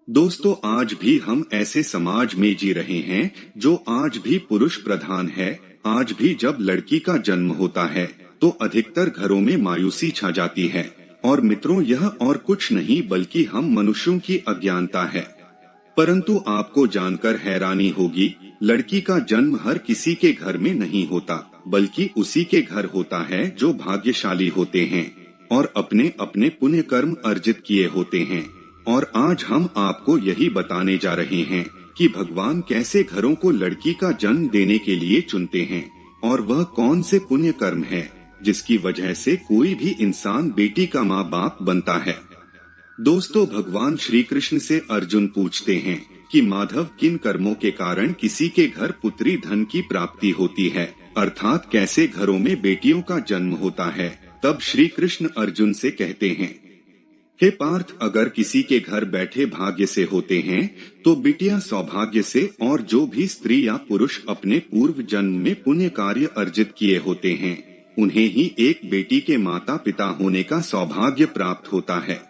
दोस्तों, आज भी हम ऐसे समाज में जी रहे हैं जो आज भी पुरुष प्रधान है। आज भी जब लड़की का जन्म होता है तो अधिकतर घरों में मायूसी छा जाती है। और मित्रों, यह और कुछ नहीं बल्कि हम मनुष्यों की अज्ञानता है। परंतु आपको जानकर हैरानी होगी, लड़की का जन्म हर किसी के घर में नहीं होता, बल्कि उसी के घर होता है जो भाग्यशाली होते हैं और अपने अपने पुण्य कर्म अर्जित किए होते हैं। और आज हम आपको यही बताने जा रहे हैं कि भगवान कैसे घरों को लड़की का जन्म देने के लिए चुनते हैं और वह कौन से पुण्य कर्म है जिसकी वजह से कोई भी इंसान बेटी का माँ बाप बनता है। दोस्तों, भगवान श्री कृष्ण से अर्जुन पूछते हैं कि माधव, किन कर्मों के कारण किसी के घर पुत्री धन की प्राप्ति होती है, अर्थात कैसे घरों में बेटियों का जन्म होता है। तब श्री कृष्ण अर्जुन से कहते हैं, हे पार्थ, अगर किसी के घर बैठे भाग्य से होते हैं तो बिटिया सौभाग्य से, और जो भी स्त्री या पुरुष अपने पूर्व जन्म में पुण्य कार्य अर्जित किए होते हैं उन्हें ही एक बेटी के माता पिता होने का सौभाग्य प्राप्त होता है।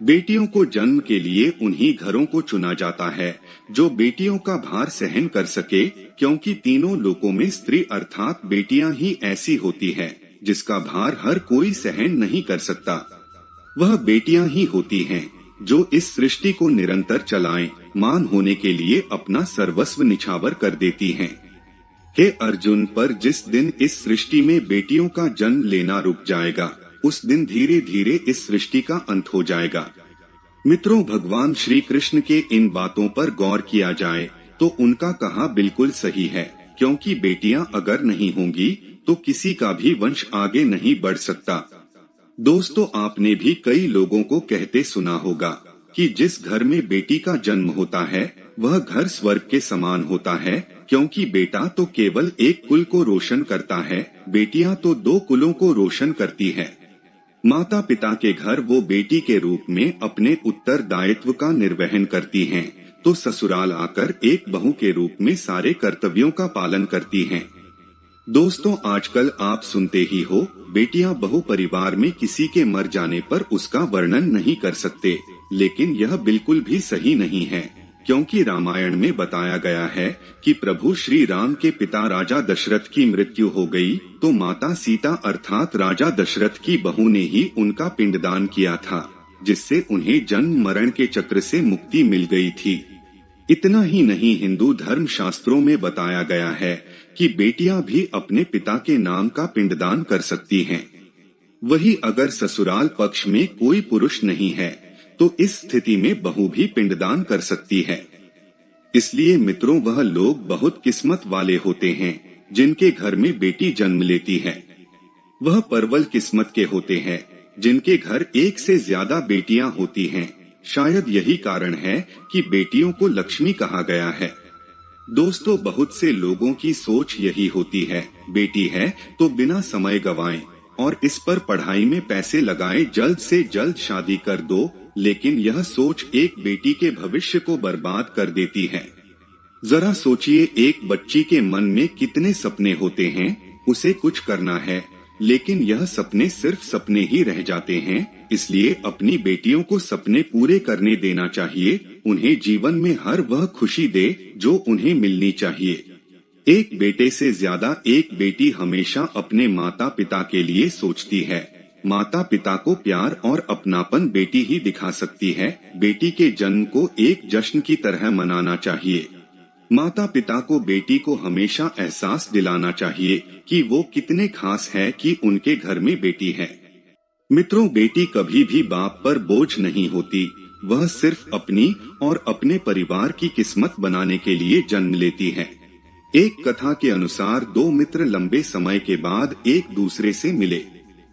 बेटियों को जन्म के लिए उन्हीं घरों को चुना जाता है जो बेटियों का भार सहन कर सके, क्योंकि तीनों लोकों में स्त्री अर्थात बेटियां ही ऐसी होती है जिसका भार हर कोई सहन नहीं कर सकता। वह बेटियां ही होती हैं जो इस सृष्टि को निरंतर चलाएं, मान होने के लिए अपना सर्वस्व निछावर कर देती हैं। हे अर्जुन, पर जिस दिन इस सृष्टि में बेटियों का जन्म लेना रुक जाएगा उस दिन धीरे धीरे इस सृष्टि का अंत हो जाएगा। मित्रों, भगवान श्री कृष्ण के इन बातों पर गौर किया जाए तो उनका कहा बिल्कुल सही है, क्योंकि बेटियां अगर नहीं होंगी तो किसी का भी वंश आगे नहीं बढ़ सकता। दोस्तों, आपने भी कई लोगों को कहते सुना होगा कि जिस घर में बेटी का जन्म होता है वह घर स्वर्ग के समान होता है, क्योंकि बेटा तो केवल एक कुल को रोशन करता है, बेटियां तो दो कुलों को रोशन करती है। माता पिता के घर वो बेटी के रूप में अपने उत्तरदायित्व का निर्वहन करती हैं, तो ससुराल आकर एक बहू के रूप में सारे कर्तव्यों का पालन करती हैं। दोस्तों, आजकल आप सुनते ही हो, बेटियां बहु परिवार में किसी के मर जाने पर उसका वर्णन नहीं कर सकते, लेकिन यह बिल्कुल भी सही नहीं है, क्योंकि रामायण में बताया गया है कि प्रभु श्री राम के पिता राजा दशरथ की मृत्यु हो गई तो माता सीता अर्थात राजा दशरथ की बहू ने ही उनका पिंडदान किया था, जिससे उन्हें जन्म मरण के चक्र से मुक्ति मिल गई थी। इतना ही नहीं, हिंदू धर्म शास्त्रों में बताया गया है कि बेटियां भी अपने पिता के नाम का पिंडदान कर सकती हैं। वही अगर ससुराल पक्ष में कोई पुरुष नहीं है तो इस स्थिति में बहू भी पिंडदान कर सकती है। इसलिए मित्रों, वह लोग बहुत किस्मत वाले होते हैं जिनके घर में बेटी जन्म लेती है। वह परवल किस्मत के होते हैं जिनके घर एक से ज्यादा बेटियां होती हैं। शायद यही कारण है कि बेटियों को लक्ष्मी कहा गया है। दोस्तों, बहुत से लोगों की सोच यही होती है, बेटी है तो बिना समय गवाएं और इस पर पढ़ाई में पैसे लगाएं, जल्द से जल्द शादी कर दो। लेकिन यह सोच एक बेटी के भविष्य को बर्बाद कर देती है। जरा सोचिए, एक बच्ची के मन में कितने सपने होते हैं, उसे कुछ करना है, लेकिन यह सपने सिर्फ सपने ही रह जाते हैं। इसलिए अपनी बेटियों को सपने पूरे करने देना चाहिए, उन्हें जीवन में हर वह खुशी दे जो उन्हें मिलनी चाहिए। एक बेटे से ज्यादा एक बेटी हमेशा अपने माता पिता के लिए सोचती है। माता पिता को प्यार और अपनापन बेटी ही दिखा सकती है। बेटी के जन्म को एक जश्न की तरह मनाना चाहिए। माता पिता को बेटी को हमेशा एहसास दिलाना चाहिए कि वो कितने खास है कि उनके घर में बेटी है। मित्रों, बेटी कभी भी बाप पर बोझ नहीं होती, वह सिर्फ अपनी और अपने परिवार की किस्मत बनाने के लिए जन्म लेती है। एक कथा के अनुसार दो मित्र लंबे समय के बाद एक दूसरे से मिले।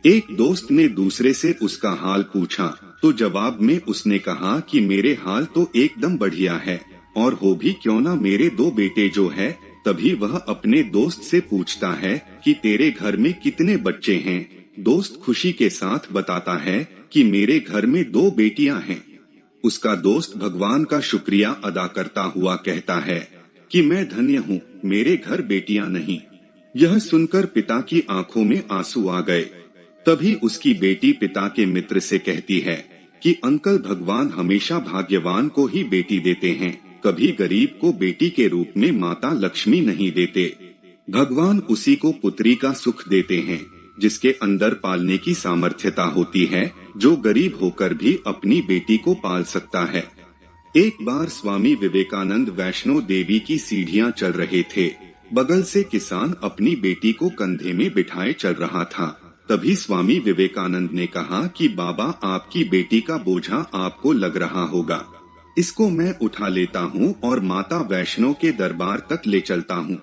एक दोस्त ने दूसरे से उसका हाल पूछा तो जवाब में उसने कहा कि मेरे हाल तो एकदम बढ़िया है, और हो भी क्यों ना मेरे दो बेटे जो है। तभी वह अपने दोस्त से पूछता है कि तेरे घर में कितने बच्चे हैं। दोस्त खुशी के साथ बताता है कि मेरे घर में दो बेटियां हैं। उसका दोस्त भगवान का शुक्रिया अदा करता हुआ कहता है कि मैं धन्य हूँ, मेरे घर बेटियां नहीं। यह सुनकर पिता की आंखों में आंसू आ गए। तभी उसकी बेटी पिता के मित्र से कहती है कि अंकल भगवान हमेशा भाग्यवान को ही बेटी देते हैं, कभी गरीब को बेटी के रूप में माता लक्ष्मी नहीं देते। भगवान उसी को पुत्री का सुख देते हैं जिसके अंदर पालने की सामर्थ्यता होती है, जो गरीब होकर भी अपनी बेटी को पाल सकता है। एक बार स्वामी विवेकानंद वैष्णो देवी की सीढ़ियां चल रहे थे। बगल से किसान अपनी बेटी को कंधे में बिठाए चल रहा था। तभी स्वामी विवेकानंद ने कहा कि बाबा, आपकी बेटी का बोझा आपको लग रहा होगा, इसको मैं उठा लेता हूँ और माता वैष्णो के दरबार तक ले चलता हूँ।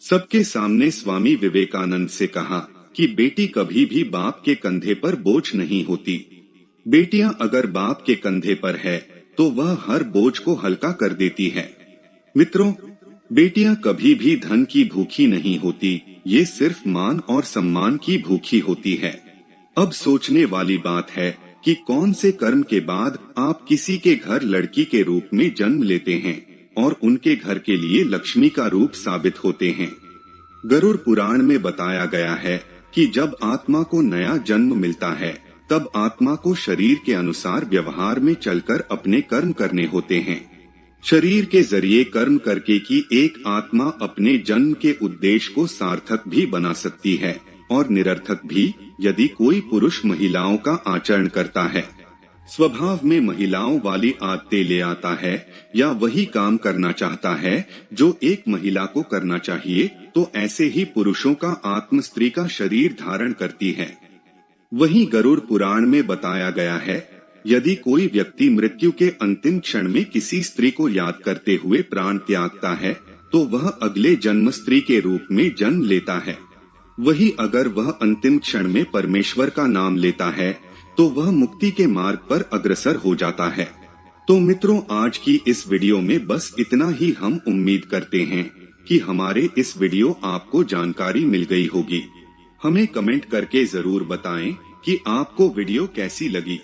सबके सामने स्वामी विवेकानंद से कहा कि बेटी कभी भी बाप के कंधे पर बोझ नहीं होती। बेटियां अगर बाप के कंधे पर है तो वह हर बोझ को हल्का कर देती है। मित्रों, बेटियां कभी भी धन की भूखी नहीं होती, ये सिर्फ मान और सम्मान की भूखी होती है। अब सोचने वाली बात है कि कौन से कर्म के बाद आप किसी के घर लड़की के रूप में जन्म लेते हैं और उनके घर के लिए लक्ष्मी का रूप साबित होते हैं। गरुड़ पुराण में बताया गया है कि जब आत्मा को नया जन्म मिलता है तब आत्मा को शरीर के अनुसार व्यवहार में चलकर अपने कर्म करने होते हैं। शरीर के जरिए कर्म करके की एक आत्मा अपने जन्म के उद्देश्य को सार्थक भी बना सकती है और निरर्थक भी, यदि कोई पुरुष महिलाओं का आचरण करता है, स्वभाव में महिलाओं वाली आदतें ले आता है या वही काम करना चाहता है जो एक महिला को करना चाहिए, तो ऐसे ही पुरुषों का आत्म स्त्री का शरीर धारण करती है। वहीं गरुड़ पुराण में बताया गया है, यदि कोई व्यक्ति मृत्यु के अंतिम क्षण में किसी स्त्री को याद करते हुए प्राण त्यागता है तो वह अगले जन्म स्त्री के रूप में जन्म लेता है। वही अगर वह अंतिम क्षण में परमेश्वर का नाम लेता है तो वह मुक्ति के मार्ग पर अग्रसर हो जाता है। तो मित्रों, आज की इस वीडियो में बस इतना ही। हम उम्मीद करते हैं कि हमारे इस वीडियो आपको जानकारी मिल गई होगी। हमें कमेंट करके जरूर बताएं कि आपको वीडियो कैसी लगी।